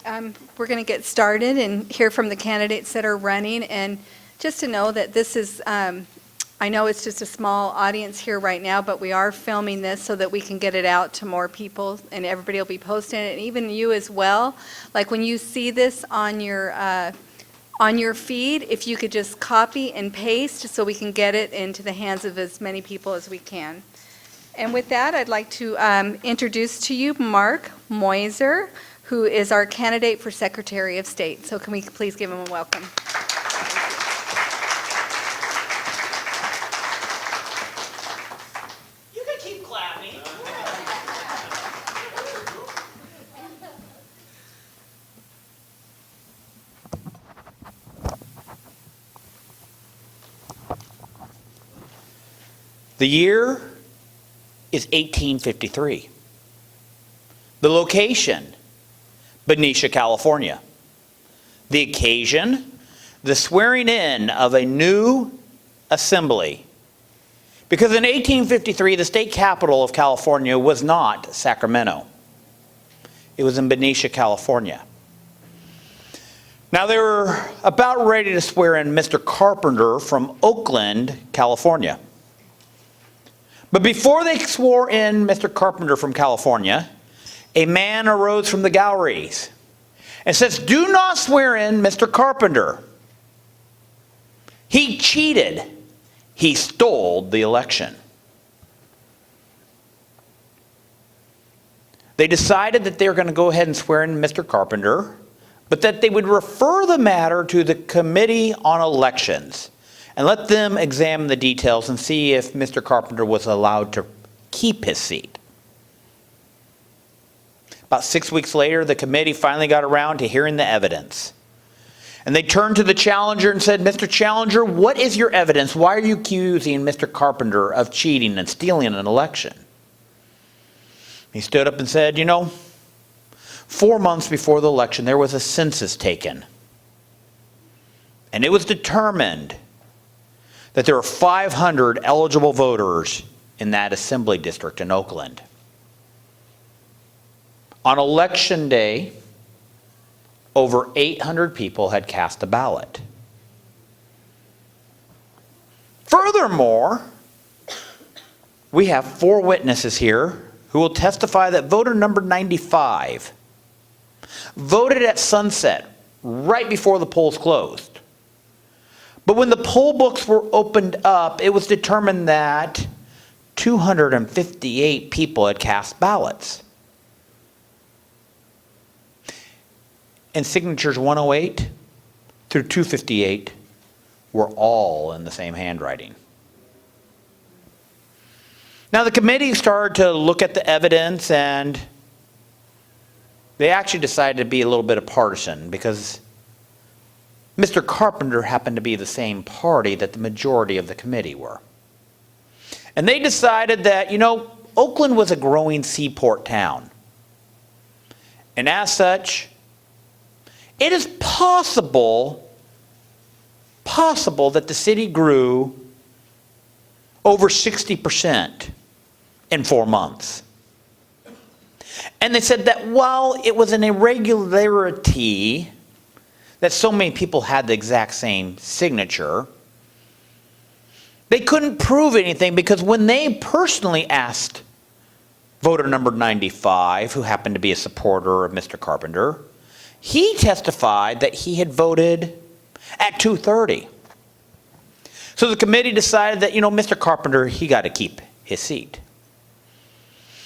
Okay, we're going to get started and hear from the candidates that are running. And just to know that this is, I know it's just a small audience here right now, but we are filming this so that we can get it out to more people and everybody will be posting it, and even you as well. Like when you see this on your feed, if you could just copy and paste so we can get it into the hands of as many people as we can. And with that, I'd like to introduce to you Mark Meuser, who is our candidate for Secretary of State. So can we please give him a welcome? You can keep clapping. The year is 1853. The location, Benicia, California. The occasion, the swearing in of a new assembly. Because in 1853, the state capital of California was not Sacramento. It was in Benicia, California. Now they were about ready to swear in Mr. Carpenter from Oakland, California. But before they swore in Mr. Carpenter from California, a man arose from the galleries and says, "Do not swear in Mr. Carpenter. He cheated. He stole the election." They decided that they were going to go ahead and swear in Mr. Carpenter, but that they would refer the matter to the Committee on Elections and let them examine the details and see if Mr. Carpenter was allowed to keep his seat. About 6 weeks later, the committee finally got around to hearing the evidence. And they turned to the challenger and said, "Mr. Challenger, what is your evidence? Why are you accusing Mr. Carpenter of cheating and stealing an election?" He stood up and said, 4 months before the election, there was a census taken. And it was determined that there were 500 eligible voters in that assembly district in Oakland. On election day, over 800 people had cast a ballot. Furthermore, we have 4 witnesses here who will testify that voter number 95 voted at sunset right before the polls closed. But when the poll books were opened up, it was determined that 258 people had cast ballots. And signatures 108 through 258 were all in the same handwriting. Now the committee started to look at the evidence, and they actually decided to be a little bit of partisan because Mr. Carpenter happened to be the same party that the majority of the committee were. And they decided that, Oakland was a growing seaport town. And as such, it is possible that the city grew over 60% in 4 months. And they said that while it was an irregularity that so many people had the exact same signature, they couldn't prove anything because when they personally asked voter number 95, who happened to be a supporter of Mr. Carpenter, he testified that he had voted at 2:30. So the committee decided that, Mr. Carpenter, he got to keep his seat.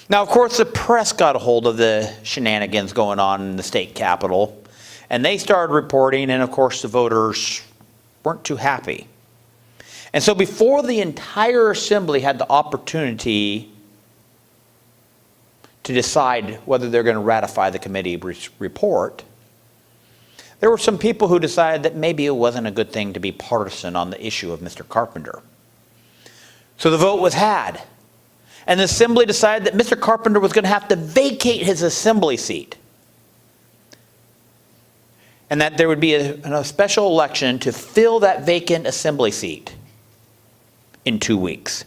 Now, of course, the press got a hold of the shenanigans going on in the state capitol, and they started reporting, and of course the voters weren't too happy. And so before the entire assembly had the opportunity to decide whether they're going to ratify the committee report, there were some people who decided that maybe it wasn't a good thing to be partisan on the issue of Mr. Carpenter. So the vote was had, and the assembly decided that Mr. Carpenter was going to have to vacate his assembly seat, and that there would be a special election to fill that vacant assembly seat in 2 weeks.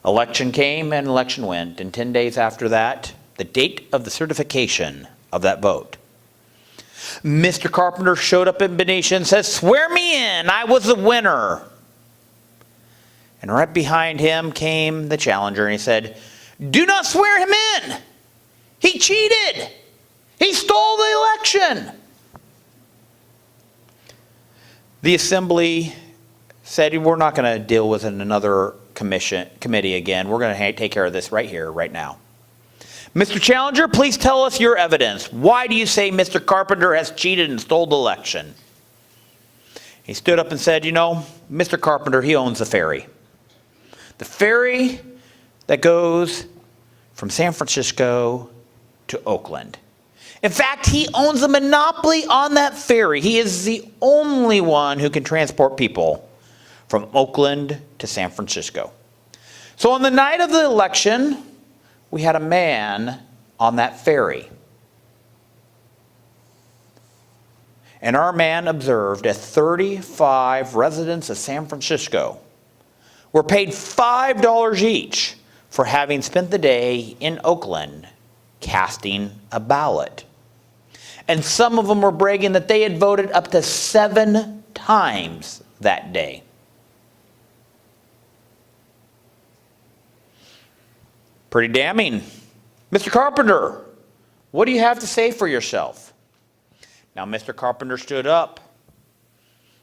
Election came and election went, and 10 days after that, the date of the certification of that vote. Mr. Carpenter showed up in Benicia and says, "Swear me in, I was the winner." And right behind him came the challenger and he said, "Do not swear him in. He cheated. He stole the election." The assembly said, "We're not going to deal with it in another committee again. We're going to take care of this right here, right now. Mr. Challenger, please tell us your evidence. Why do you say Mr. Carpenter has cheated and stole the election?" He stood up and said, Mr. Carpenter, he owns the ferry. The ferry that goes from San Francisco to Oakland. In fact, he owns a monopoly on that ferry. He is the only one who can transport people from Oakland to San Francisco. So on the night of the election, we had a man on that ferry. And our man observed that 35 residents of San Francisco were paid $5 each for having spent the day in Oakland casting a ballot. And some of them were bragging that they had voted up to 7 times that day. Pretty damning. Mr. Carpenter, what do you have to say for yourself? Now, Mr. Carpenter stood up.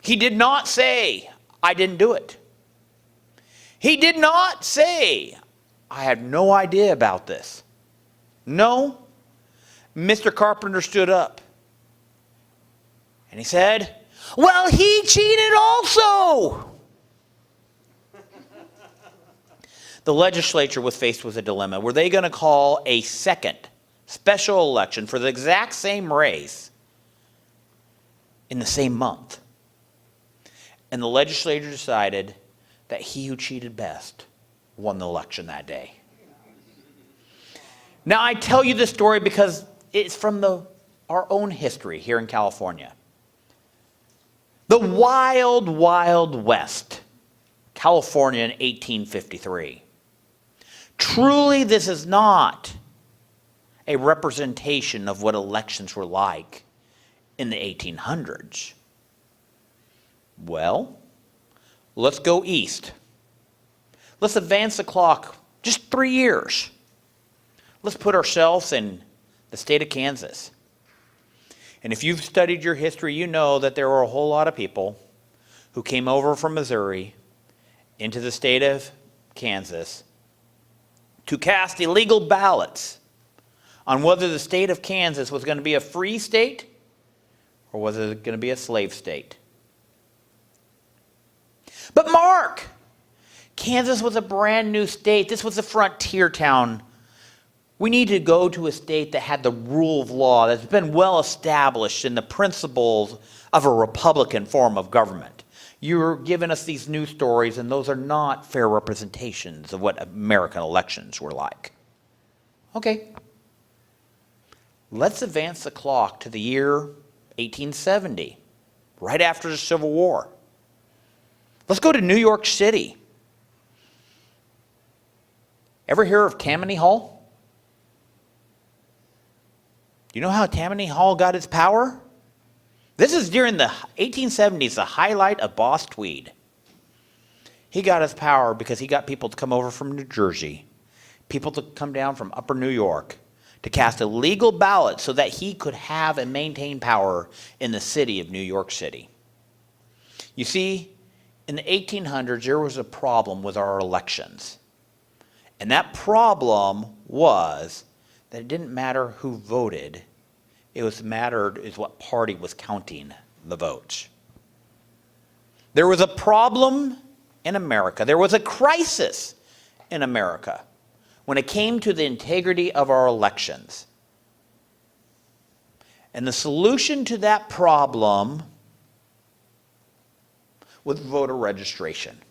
He did not say, "I didn't do it." He did not say, "I had no idea about this." No. Mr. Carpenter stood up. And he said, "Well, he cheated also." The legislature was faced with a dilemma. Were they going to call a second special election for the exact same race in the same month? And the legislature decided that he who cheated best won the election that day. Now, I tell you this story because it's from our own history here in California. The wild, wild West, California in 1853. Truly, this is not a representation of what elections were like in the 1800s. Well, let's go east. Let's advance the clock just 3 years. Let's put ourselves in the state of Kansas. And if you've studied your history, you know that there were a whole lot of people who came over from Missouri into the state of Kansas to cast illegal ballots on whether the state of Kansas was going to be a free state or was it going to be a slave state. But Mark, Kansas was a brand new state. This was a frontier town. We need to go to a state that had the rule of law, that's been well established in the principles of a Republican form of government. You're giving us these news stories, and those are not fair representations of what American elections were like. Okay. Let's advance the clock to the year 1870, right after the Civil War. Let's go to New York City. Ever hear of Tammany Hall? Do you know how Tammany Hall got its power? This is during the 1870s, the highlight of Boss Tweed. He got his power because he got people to come over from New Jersey, people to come down from upper New York, to cast a legal ballot so that he could have and maintain power in the city of New York City. You see, in the 1800s, there was a problem with our elections. And that problem was that it didn't matter who voted. It mattered is what party was counting the votes. There was a problem in America. There was a crisis in America when it came to the integrity of our elections. And the solution to that problem was voter registration.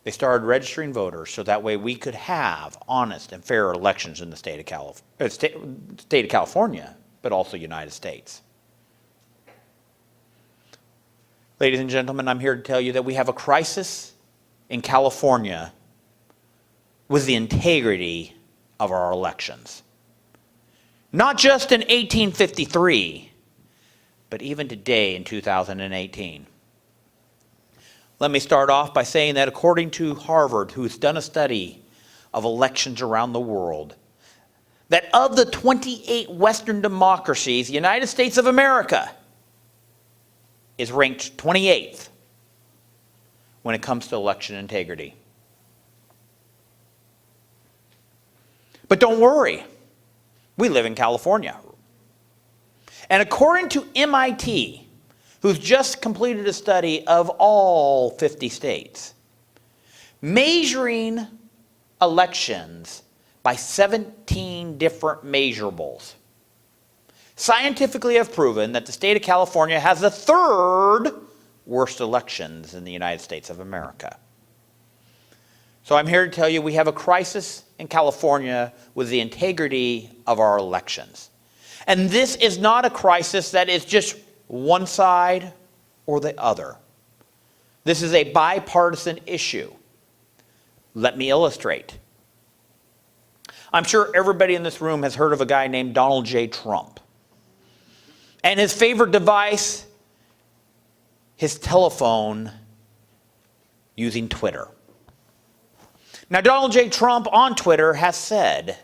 They started registering voters so that way we could have honest and fair elections in the state of California, but also United States. Ladies and gentlemen, I'm here to tell you that we have a crisis in California with the integrity of our elections. Not just in 1853, but even today in 2018. Let me start off by saying that according to Harvard, who's done a study of elections around the world, that of the 28 Western democracies, the United States of America is ranked 28th when it comes to election integrity. But don't worry, we live in California. And according to MIT, who's just completed a study of all 50 states, measuring elections by 17 different measurables, scientifically have proven that the state of California has the third worst elections in the United States of America. So I'm here to tell you we have a crisis in California with the integrity of our elections. And this is not a crisis that is just one side or the other. This is a bipartisan issue. Let me illustrate. I'm sure everybody in this room has heard of a guy named Donald J. Trump. And his favorite device, his telephone using Twitter. Now, Donald J. Trump on Twitter has said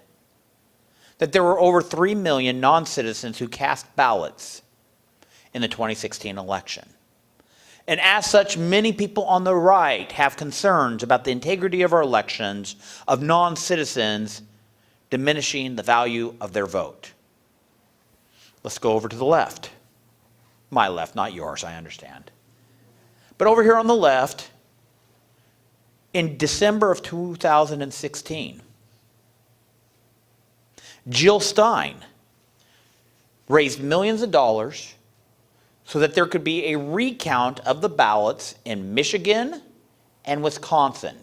that there were over 3 million non-citizens who cast ballots in the 2016 election. And as such, many people on the right have concerns about the integrity of our elections, of non-citizens diminishing the value of their vote. Let's go over to the left. My left, not yours, I understand. But over here on the left, in December of 2016, Jill Stein raised millions of dollars so that there could be a recount of the ballots in Michigan and Wisconsin.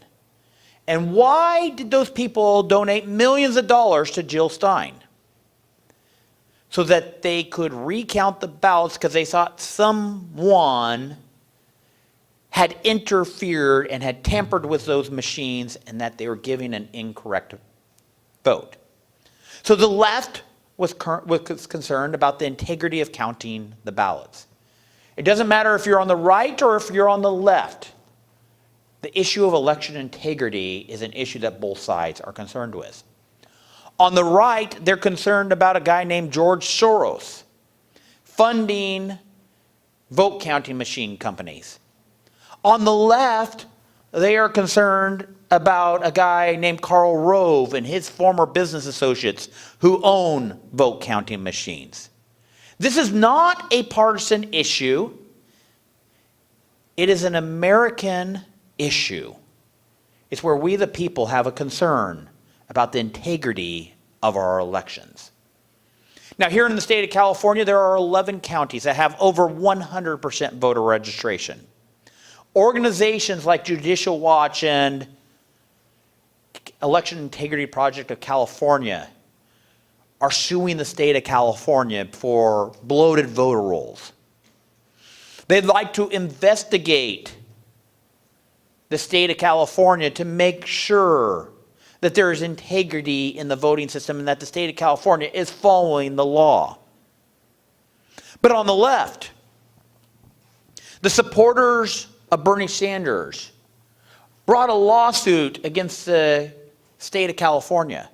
And why did those people donate millions of dollars to Jill Stein? So that they could recount the ballots because they thought someone had interfered and had tampered with those machines and that they were giving an incorrect vote. So the left was concerned about the integrity of counting the ballots. It doesn't matter if you're on the right or if you're on the left. The issue of election integrity is an issue that both sides are concerned with. On the right, they're concerned about a guy named George Soros funding vote counting machine companies. On the left, they are concerned about a guy named Karl Rove and his former business associates who own vote counting machines. This is not a partisan issue. It is an American issue. It's where we the people have a concern about the integrity of our elections. Now, here in the state of California, there are 11 counties that have over 100% voter registration. Organizations like Judicial Watch and Election Integrity Project of California are suing the state of California for bloated voter rolls. They'd like to investigate the state of California to make sure that there is integrity in the voting system and that the state of California is following the law. But on the left, the supporters of Bernie Sanders brought a lawsuit against the state of California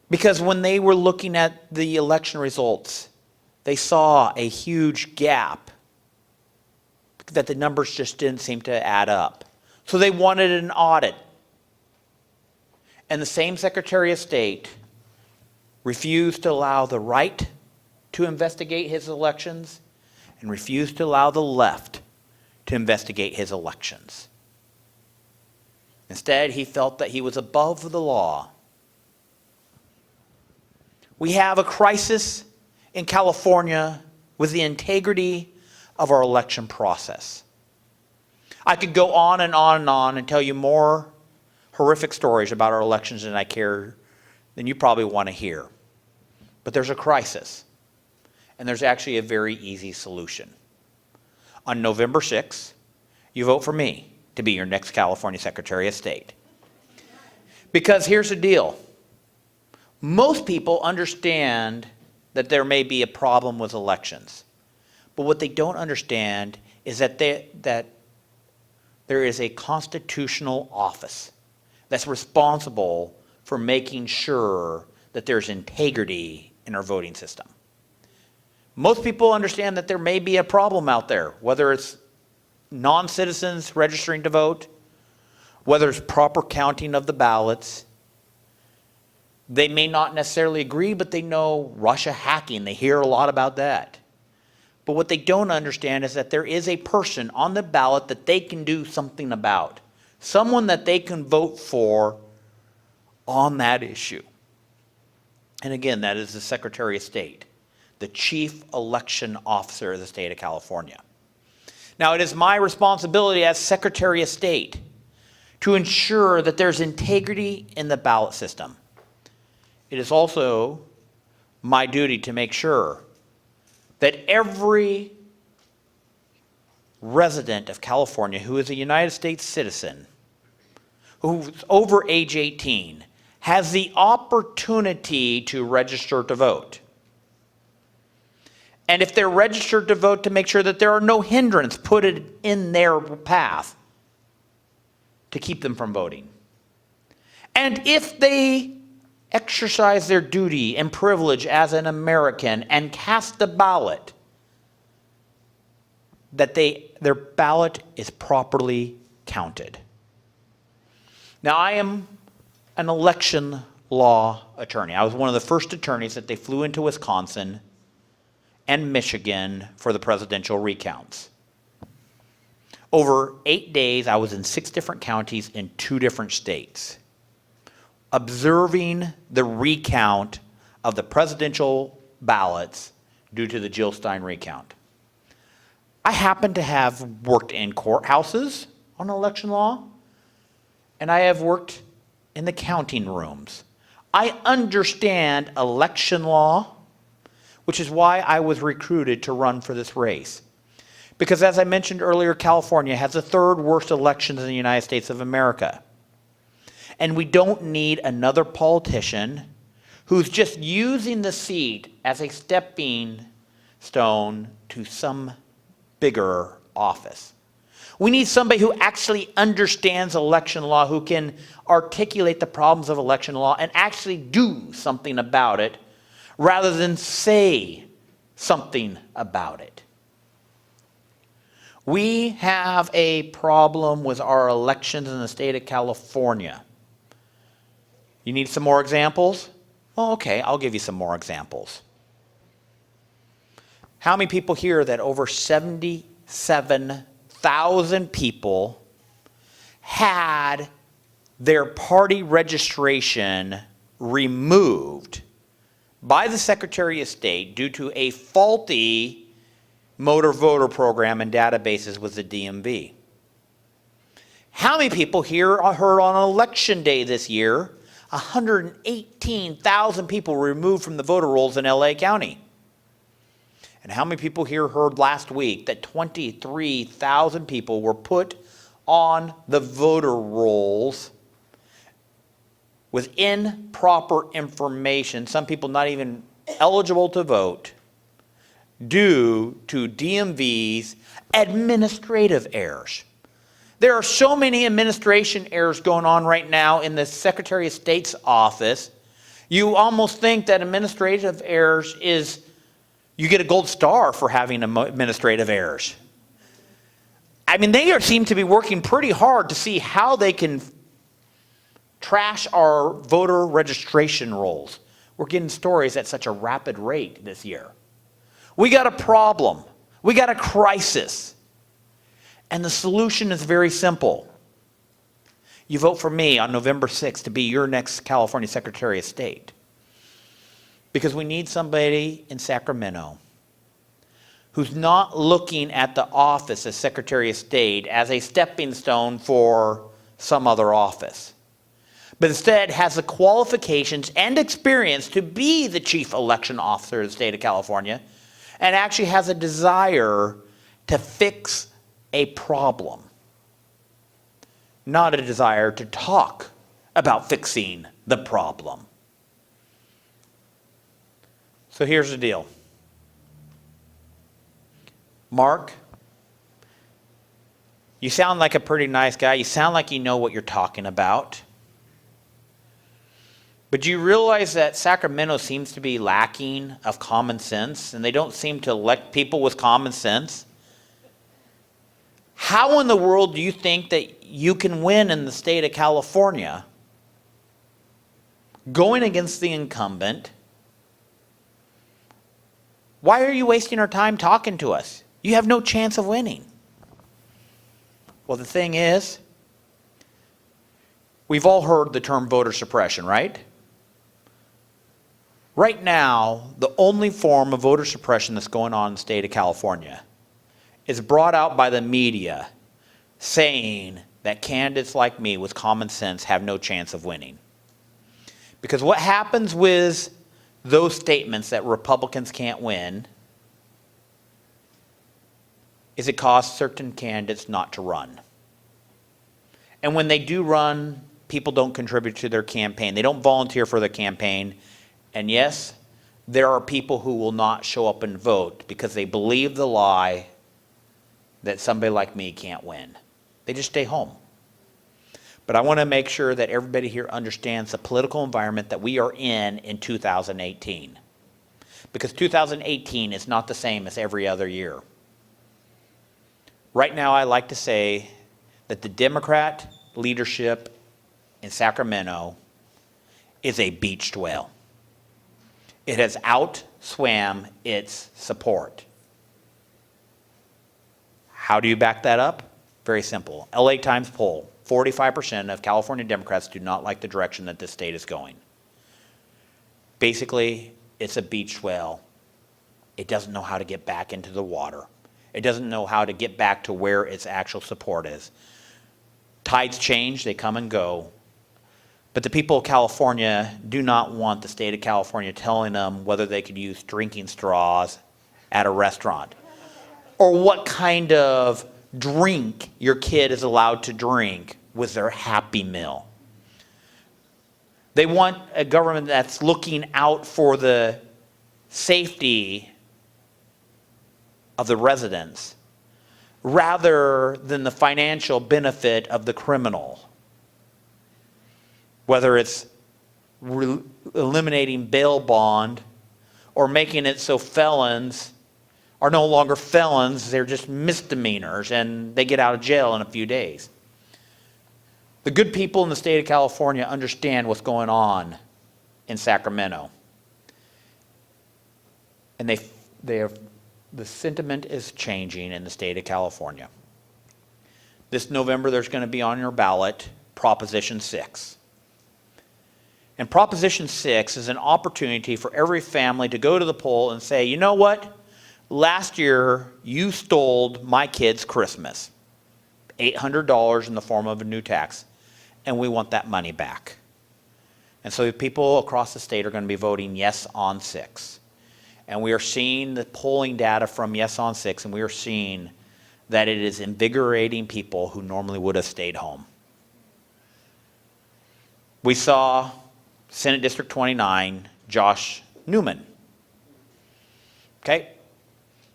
because when they were looking at the election results, they saw a huge gap that the numbers just didn't seem to add up. So they wanted an audit. And the same Secretary of State refused to allow the right to investigate his elections and refused to allow the left to investigate his elections. Instead, he felt that he was above the law. We have a crisis in California with the integrity of our election process. I could go on and on and on and tell you more horrific stories about our elections than you probably want to hear. But there's a crisis, and there's actually a very easy solution. On November 6th, you vote for me to be your next California Secretary of State. Because here's the deal. Most people understand that there may be a problem with elections. But what they don't understand is that there is a constitutional office that's responsible for making sure that there's integrity in our voting system. Most people understand that there may be a problem out there, whether it's non-citizens registering to vote, whether it's proper counting of the ballots. They may not necessarily agree, but they know Russia hacking. They hear a lot about that. But what they don't understand is that there is a person on the ballot that they can do something about. Someone that they can vote for on that issue. And again, that is the Secretary of State, the Chief Election Officer of the state of California. Now, it is my responsibility as Secretary of State to ensure that there's integrity in the ballot system. It is also my duty to make sure that every resident of California who is a United States citizen, who's over age 18, has the opportunity to register to vote. And if they're registered to vote, to make sure that there are no hindrance put in their path to keep them from voting. And if they exercise their duty and privilege as an American and cast the ballot, that their ballot is properly counted. Now, I am an election law attorney. I was one of the first attorneys that they flew into Wisconsin and Michigan for the presidential recounts. Over 8 days, I was in 6 different counties in 2 different states, observing the recount of the presidential ballots due to the Jill Stein recount. I happen to have worked in courthouses on election law, and I have worked in the counting rooms. I understand election law, which is why I was recruited to run for this race. Because as I mentioned earlier, California has the 3rd worst elections in the United States of America. And we don't need another politician who's just using the seat as a stepping stone to some bigger office. We need somebody who actually understands election law, who can articulate the problems of election law and actually do something about it rather than say something about it. We have a problem with our elections in the state of California. You need some more examples? Well, okay, I'll give you some more examples. How many people here that over 77,000 people had their party registration removed by the Secretary of State due to a faulty motor voter program and databases with the DMV? How many people here heard on election day this year 118,000 people removed from the voter rolls in LA County? And how many people here heard last week that 23,000 people were put on the voter rolls with improper information, some people not even eligible to vote, due to DMV's administrative errors? There are so many administration errors going on right now in the Secretary of State's office. You almost think that administrative errors is, you get a gold star for having administrative errors. I mean, they seem to be working pretty hard to see how they can trash our voter registration rolls. We're getting stories at such a rapid rate this year. We got a problem. We got a crisis. And the solution is very simple. You vote for me on November 6th to be your next California Secretary of State. Because we need somebody in Sacramento who's not looking at the office as Secretary of State as a stepping stone for some other office, but instead has the qualifications and experience to be the Chief Election Officer of the state of California, and actually has a desire to fix a problem, not a desire to talk about fixing the problem. So here's the deal. Mark, you sound like a pretty nice guy. You sound like you know what you're talking about. But do you realize that Sacramento seems to be lacking of common sense, and they don't seem to elect people with common sense? How in the world do you think that you can win in the state of California going against the incumbent? Why are you wasting our time talking to us? You have no chance of winning. Well, the thing is, we've all heard the term voter suppression, right? Right now, the only form of voter suppression that's going on in the state of California is brought out by the media saying that candidates like me with common sense have no chance of winning. Because what happens with those statements that Republicans can't win is it causes certain candidates not to run. And when they do run, people don't contribute to their campaign. They don't volunteer for their campaign. And yes, there are people who will not show up and vote because they believe the lie that somebody like me can't win. They just stay home. But I want to make sure that everybody here understands the political environment that we are in 2018. Because 2018 is not the same as every other year. Right now, I like to say that the Democrat leadership in Sacramento is a beached whale. It has outswam its support. How do you back that up? Very simple. LA Times poll, 45% of California Democrats do not like the direction that this state is going. Basically, it's a beached whale. It doesn't know how to get back into the water. It doesn't know how to get back to where its actual support is. Tides change, they come and go. But the people of California do not want the state of California telling them whether they could use drinking straws at a restaurant, or what kind of drink your kid is allowed to drink with their Happy Meal. They want a government that's looking out for the safety of the residents rather than the financial benefit of the criminal. Whether it's eliminating bail bond or making it so felons are no longer felons, they're just misdemeanors and they get out of jail in a few days. The good people in the state of California understand what's going on in Sacramento. And the sentiment is changing in the state of California. This November, there's going to be on your ballot Proposition 6. And Proposition 6 is an opportunity for every family to go to the poll and say, you know what? Last year, you stole my kid's Christmas. $800 in the form of a new tax. And we want that money back. And so people across the state are going to be voting yes on 6. And we are seeing the polling data from yes on 6, and we are seeing that it is invigorating people who normally would have stayed home. We saw Senate District 29, Josh Newman. Okay?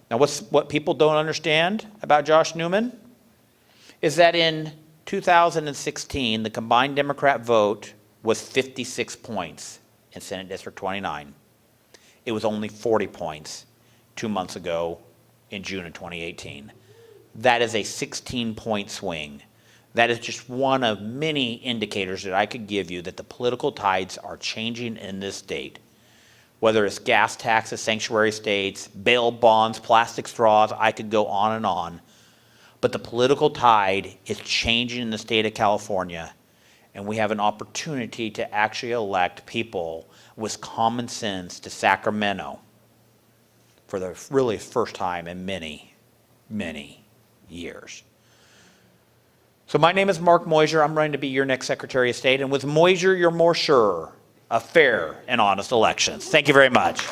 Now what people don't understand about Josh Newman is that in 2016, the combined Democrat vote was 56 points in Senate District 29. It was only 40 points 2 months ago in June of 2018. That is a 16-point swing. That is just one of many indicators that I could give you that the political tides are changing in this state. Whether it's gas taxes, sanctuary states, bail bonds, plastic straws, I could go on and on. But the political tide is changing in the state of California, and we have an opportunity to actually elect people with common sense to Sacramento for the really first time in many, many years. So my name is Mark Meuser. I'm running to be your next Secretary of State. And with Meuser, you're more sure of fair and honest elections. Thank you very much.